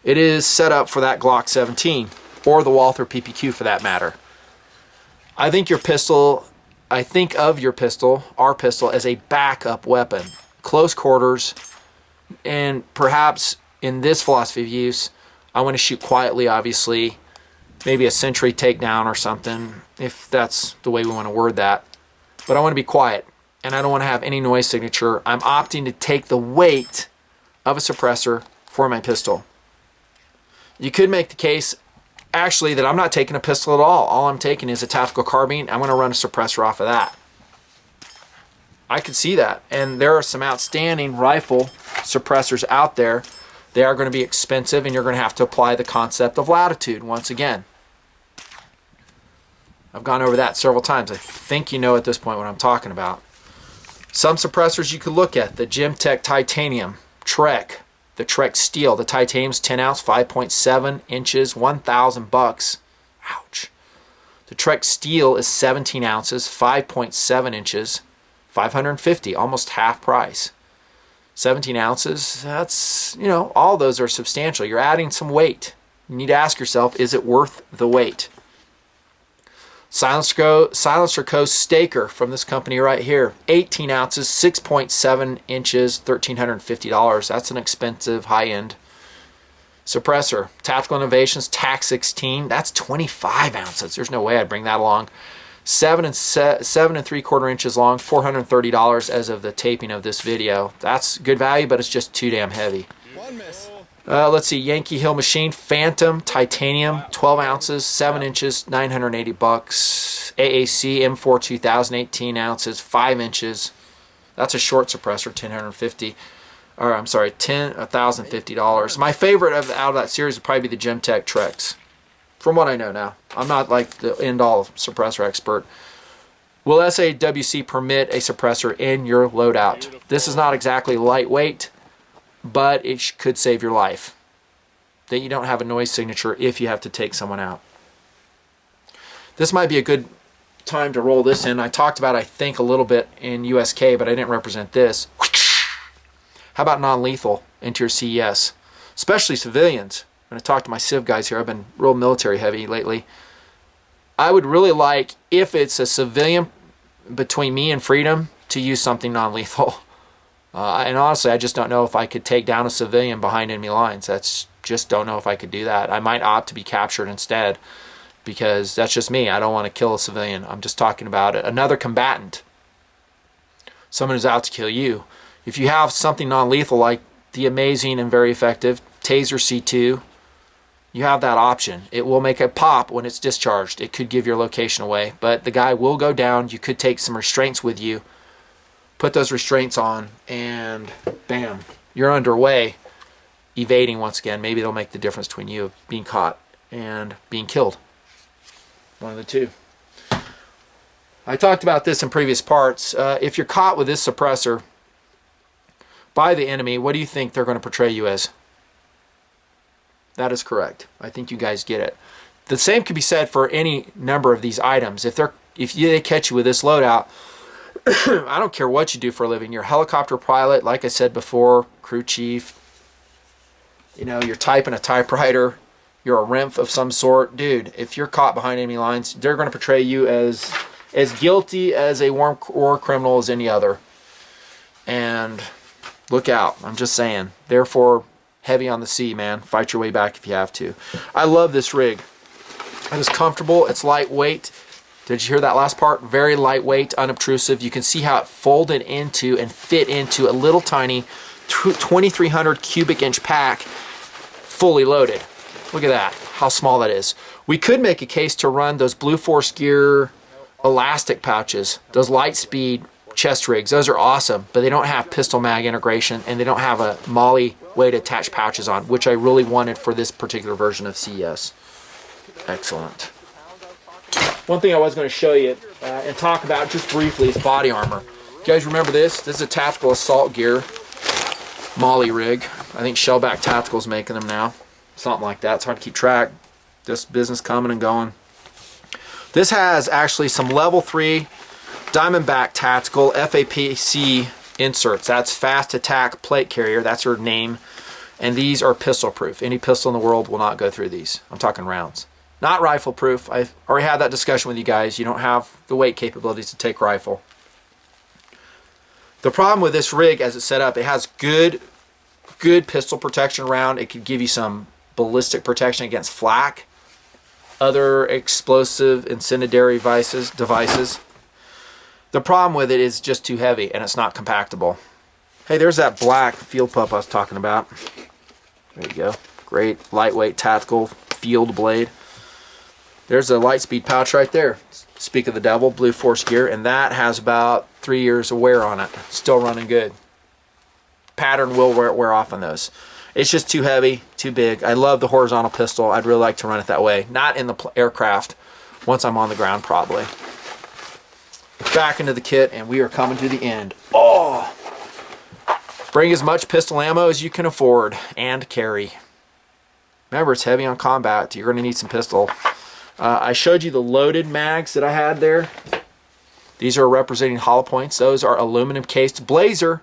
It is set up for that Glock 17 or the Walther PPQ for that matter. I think of your pistol, our pistol, as a backup weapon. Close quarters, and perhaps in this philosophy of use, I want to shoot quietly, obviously, maybe a sentry takedown or something, if that's the way we want to word that. But I want to be quiet, and I don't want to have any noise signature. I'm opting to take the weight of a suppressor for my pistol. You could make the case, actually, that I'm not taking a pistol at all. All I'm taking is a tactical carbine. I'm going to run a suppressor off of that. I could see that. And there are some outstanding rifle suppressors out there. They are going to be expensive, and you're going to have to apply the concept of latitude once again. I've gone over that several times. I think you know at this point what I'm talking about. Some suppressors you could look at. The Gemtech Titanium, Trek, The Trek Steel, the titanium's 10 ounce, 5.7 inches, $1,000. Ouch. The Trek Steel is 17 ounces, 5.7 inches, $550, almost half price. 17 ounces, that's, you know, all those are substantial. You're adding some weight. You need to ask yourself, is it worth the weight? Silencer Co. Staker from this company right here. 18 ounces, 6.7 inches, $1,350. That's an expensive, high-end suppressor. Tactical Innovations TAC 16. That's 25 ounces. There's no way I'd bring that along. 7 and 3/4 inches long, $430 as of the taping of this video. That's good value, but it's just too damn heavy. One miss. Let's see, Yankee Hill Machine Phantom Titanium, 12 ounces, 7 inches, $980. AAC M4 2000, 18 ounces, 5 inches. That's a short suppressor, $1,050. Or I'm sorry, $1,050. My favorite out of that series would probably be the Gemtech Treks. From what I know now, I'm not like the end-all suppressor expert. Will SAWC permit a suppressor in your loadout? This is not exactly lightweight, but it could save your life. That you don't have a noise signature if you have to take someone out. This might be a good time to roll this in. I talked about, I think, a little bit in USK, but I didn't represent this. How about non-lethal into your CES? Especially civilians. I'm going to talk to my Civ guys here. I've been real military heavy lately. I would really like, if it's a civilian between me and freedom, to use something non-lethal. And honestly, I just don't know if I could take down a civilian behind enemy lines. Just don't know if I could do that. I might opt to be captured instead, because that's just me. I don't want to kill a civilian. I'm just talking about it. Another combatant. Someone who's out to kill you. If you have something non-lethal like the amazing and very effective Taser C2, you have that option. It will make a pop when it's discharged. It could give your location away, but the guy will go down. You could take some restraints with you, put those restraints on, and bam, you're underway, evading once again. Maybe they'll make the difference between you being caught and being killed. One of the two. I talked about this in previous parts. If you're caught with this suppressor by the enemy, what do you think they're going to portray you as? That is correct. I think you guys get it. The same could be said for any number of these items. If they catch you with this loadout, I don't care what you do for a living. You're a helicopter pilot, like I said before, crew chief. You know, you're typing a typewriter. You're a RIMF of some sort. Dude, if you're caught behind enemy lines, they're going to portray you as guilty as a war criminal as any other. And look out. I'm just saying. Therefore, heavy on the sea, man. Fight your way back if you have to. I love this rig. It is comfortable. It's lightweight. Did you hear that last part? Very lightweight, unobtrusive. You can see how it folded into and fit into a little tiny 2,300 cubic inch pack, fully loaded. Look at that, how small that is. We could make a case to run those Blue Force Gear elastic pouches, those Lightspeed chest rigs. Those are awesome, but they don't have pistol mag integration, and they don't have a MOLLE way to attach pouches on, which I really wanted for this particular version of CES. Excellent. One thing I was going to show you and talk about just briefly is body armor. You guys remember this? This is a tactical assault gear MOLLE rig. I think Shellback Tactical's making them now. Something like that. It's hard to keep track. This business coming and going. This has actually some level 3 Diamondback Tactical FAPC inserts. That's Fast Attack Plate Carrier. That's her name. And these are pistol proof. Any pistol in the world will not go through these. I'm talking rounds. Not rifle proof. I've already had that discussion with you guys. You don't have the weight capabilities to take rifle. The problem with this rig as it's set up, it has good pistol protection around. It could give you some ballistic protection against flak, other explosive incendiary devices. The problem with it is just too heavy and it's not compactable. Hey, there's that black field pup I was talking about. There you go. Great lightweight tactical field blade. There's a Lightspeed pouch right there. Speak of the devil, Blue Force Gear, and that has about 3 years of wear on it. Still running good. Pattern will wear off on those. It's just too heavy, too big. I love the horizontal pistol. I'd really like to run it that way. Not in the aircraft. Once I'm on the ground, probably. Back into the kit, and we are coming to the end. Oh! Bring as much pistol ammo as you can afford and carry. Remember, it's heavy on combat. You're going to need some pistol. I showed you the loaded mags that I had there. These are representing hollow points. Those are aluminum cased Blazer.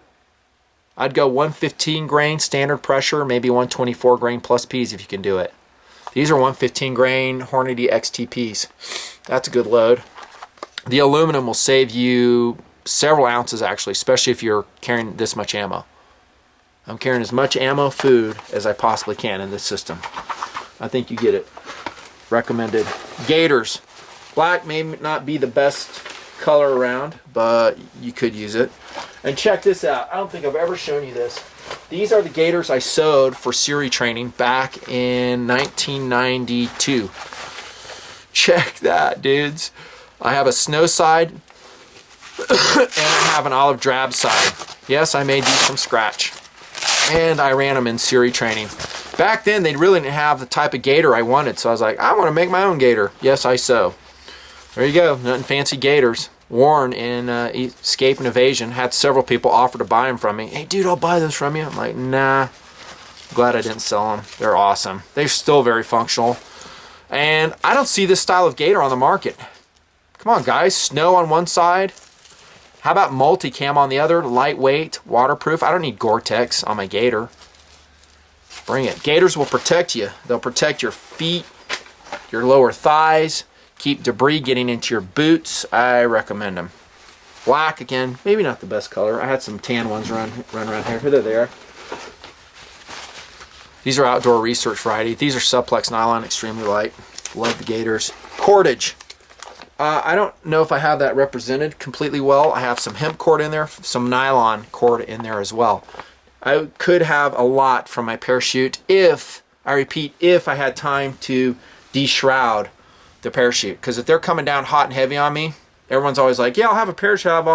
I'd go 115 grain standard pressure, maybe 124 grain plus Ps if you can do it. These are 115 grain Hornady XTPs. That's a good load. The aluminum will save you several ounces actually, especially if you're carrying this much ammo. I'm carrying as much ammo food as I possibly can in this system. I think you get it. Recommended. Gators. Black may not be the best color around, but you could use it. And check this out. I don't think I've ever shown you this. These are the gaiters I sewed for Siri training back in 1992. Check that, dudes. I have a snow side and I have an olive drab side. Yes, I made these from scratch. And I ran them in Siri training. Back then, they really didn't have the type of gaiter I wanted, so I was like, I want to make my own gaiter. Yes, I sew. There you go, Nutnfancy gators. Worn in Escape and Evasion. Had several people offer to buy them from me. Hey, dude, I'll buy those from you. I'm like, nah. Glad I didn't sell them. They're awesome. They're still very functional. And I don't see this style of gaiter on the market. Come on, guys. Snow on one side. How about multicam on the other? Lightweight, waterproof. I don't need Gore-Tex on my gaiter. Bring it. Gators will protect you. They'll protect your feet, your lower thighs, keep debris getting into your boots. I recommend them. Black, again, maybe not the best color. I had some tan ones run around here. There they are. These are outdoor research variety. These are Supplex nylon, extremely light. Love the gators. Cordage. I don't know if I have that represented completely well. I have some hemp cord in there, some nylon cord in there as well. I could have a lot from my parachute if, I repeat, if I had time to de-shroud the parachute. Because if they're coming down hot and heavy on me, everyone's always like, yeah, I'll have a parachute, I'll have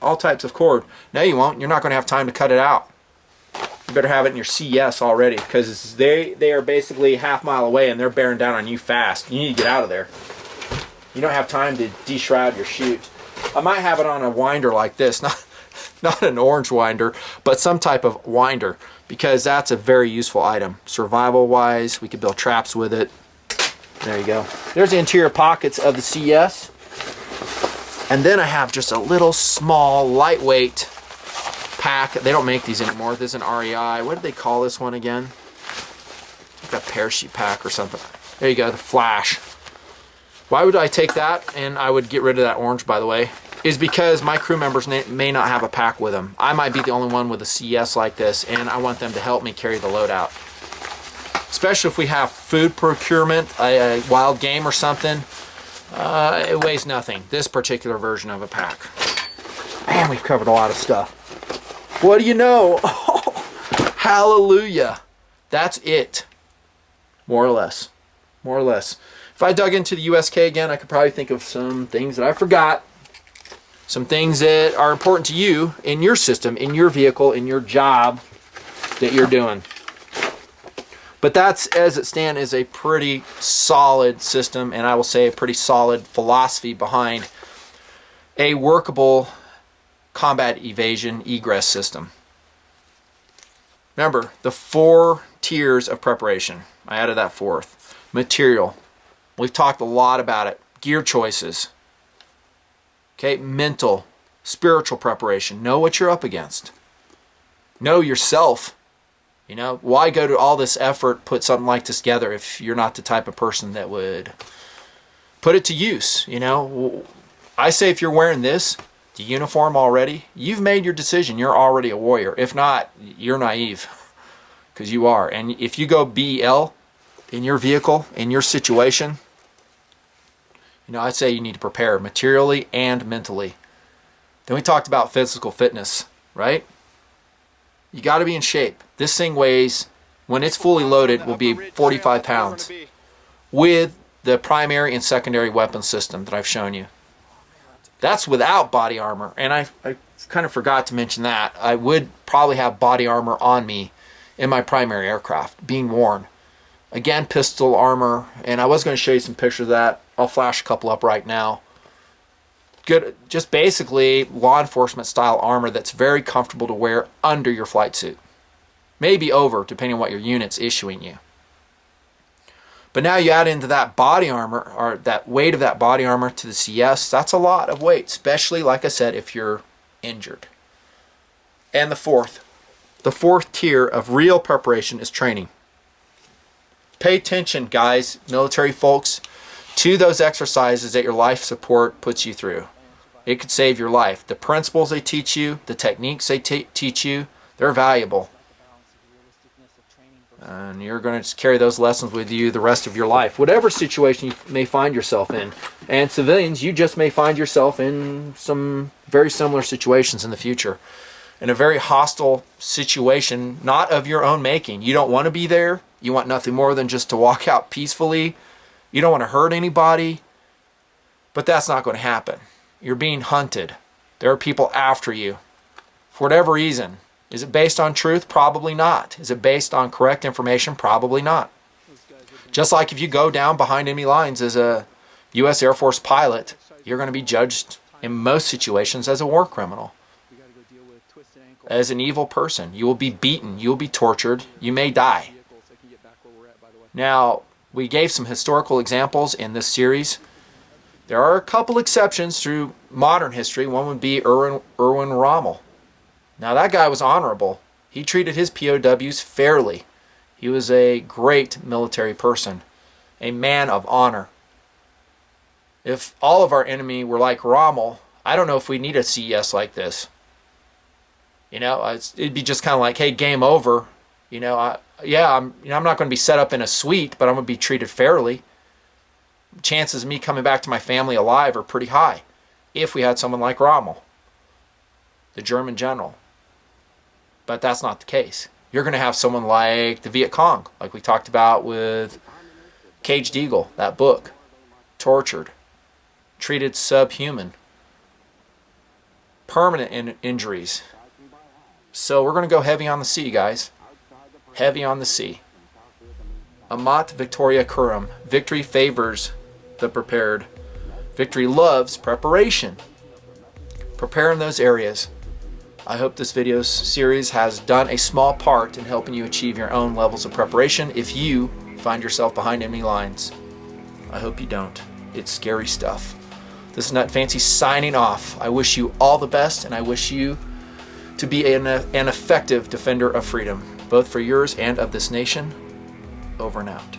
all types of cord. No, you won't. You're not going to have time to cut it out. You better have it in your CS already, because they are basically half mile away and they're bearing down on you fast. You need to get out of there. You don't have time to de-shroud your chute. I might have it on a winder like this, not an orange winder, but some type of winder, because that's a very useful item. Survival wise, we could build traps with it. There you go. There's the interior pockets of the CS. And then I have just a little small lightweight pack. They don't make these anymore. This is an REI. What did they call this one again? Like a parachute pack or something. There you go, the Flash. Why would I take that? And I would get rid of that orange, by the way, is because my crew members may not have a pack with them. I might be the only one with a CS like this, and I want them to help me carry the load out. Especially if we have food procurement, a wild game or something, it weighs nothing. This particular version of a pack. Man, we've covered a lot of stuff. What do you know? Hallelujah. That's it. More or less. More or less. If I dug into the USK again, I could probably think of some things that I forgot. Some things that are important to you in your system, in your vehicle, in your job that you're doing. But that's, as it stands, is a pretty solid system, and I will say a pretty solid philosophy behind a workable combat evasion egress system. Remember, the 4 tiers of preparation. I added that 4th. Material. We've talked a lot about it. Gear choices. Okay, mental, spiritual preparation. Know what you're up against. Know yourself. You know, why go to all this effort, put something like this together if you're not the type of person that would put it to use? You know, I say if you're wearing this, the uniform already, you've made your decision. You're already a warrior. If not, you're naive, because you are. And if you go BL in your vehicle, in your situation, you know, I'd say you need to prepare materially and mentally. Then we talked about physical fitness, right? You got to be in shape. This thing weighs, when it's fully loaded, will be 45 pounds with the primary and secondary weapon system that I've shown you. That's without body armor. And I kind of forgot to mention that. I would probably have body armor on me in my primary aircraft, being worn. Again, pistol armor. And I was going to show you some pictures of that. I'll flash a couple up right now. good, just basically law enforcement style armor that's very comfortable to wear under your flight suit. Maybe over, depending on what your unit's issuing you. But now you add into that body armor, or that weight of that body armor to the CS, that's a lot of weight, especially, like I said, if you're injured. And the fourth tier of real preparation is training. Pay attention, guys, military folks, to those exercises that your life support puts you through. It could save your life. The principles they teach you, the techniques they teach you, they're valuable. And you're going to carry those lessons with you the rest of your life, whatever situation you may find yourself in. And civilians, you just may find yourself in some very similar situations in the future. In a very hostile situation, not of your own making. You don't want to be there. You want nothing more than just to walk out peacefully. You don't want to hurt anybody. But that's not going to happen. You're being hunted. There are people after you. For whatever reason. Is it based on truth? Probably not. Is it based on correct information? Probably not. Just like if you go down behind enemy lines as a U.S. Air Force pilot, you're going to be judged in most situations as a war criminal. As an evil person. You will be beaten. You will be tortured. You may die. Now, we gave some historical examples in this series. There are a couple exceptions through modern history. One would be Erwin Rommel. Now, that guy was honorable. He treated his POWs fairly. He was a great military person, a man of honor. If all of our enemy were like Rommel, I don't know if we need a CES like this. You know, it'd be just kind of like, hey, game over. You know, I'm not going to be set up in a suite, but I'm going to be treated fairly. Chances of me coming back to my family alive are pretty high if we had someone like Rommel, the German general. But that's not the case. You're going to have someone like the Viet Cong, like we talked about with Caged Eagle, that book. Tortured, treated subhuman, permanent injuries. So we're going to go heavy on the sea, guys. Heavy on the sea. Amat Victoria Curum. Victory favors the prepared. Victory loves preparation. Prepare in those areas. I hope this video series has done a small part in helping you achieve your own levels of preparation if you find yourself behind enemy lines. I hope you don't. It's scary stuff. This is Nutnfancy signing off. I wish you all the best, and I wish you to be an effective defender of freedom, both for yours and of this nation. Over and out.